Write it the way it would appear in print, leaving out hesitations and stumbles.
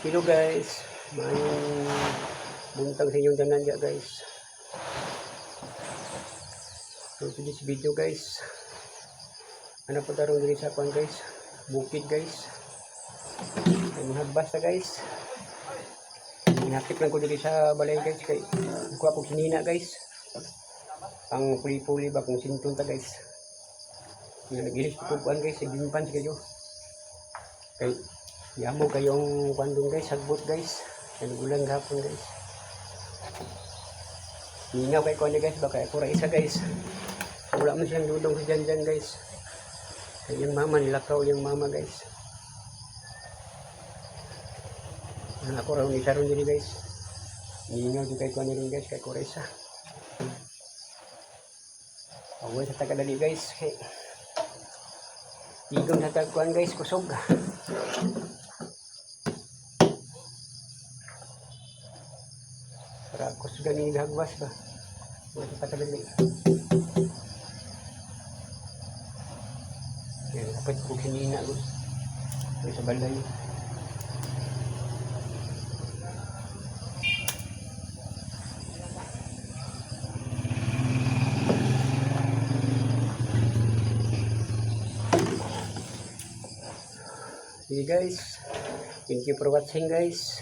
Hello guys, mayong buntag sa inyong tanan dyan guys. So to this video guys, ano po tarong diri sa kwan guys, bukid guys. Ay mahagbas na guys. Hinatip lang ko diri sa balay guys kay kuha ko sinina guys. Ang puli-puli ba kung sintun ta guys. Nagilis ko kwan guys, bimpan kayo. Kay yamo kayong kwandong guys, sagbot guys. Nagulang gapon guys. Hingaw kay kuwan guys, baka ako isa guys. Wala man siyang dudong sa dyan guys. Kay yung mama, nilakaw yung mama guys. Ako raw isa ron dili guys. Hingaw di kay kuwan rin guys, kay Kuresa. Away sa tagadali guys. Kay igong sa tagkuhan guys, kusog. Para kusugan yung hagwas ba. Wala sa tagadali. Yan, dapat ko kinina guys. Sa balay. Okay guys, thank you for watching guys.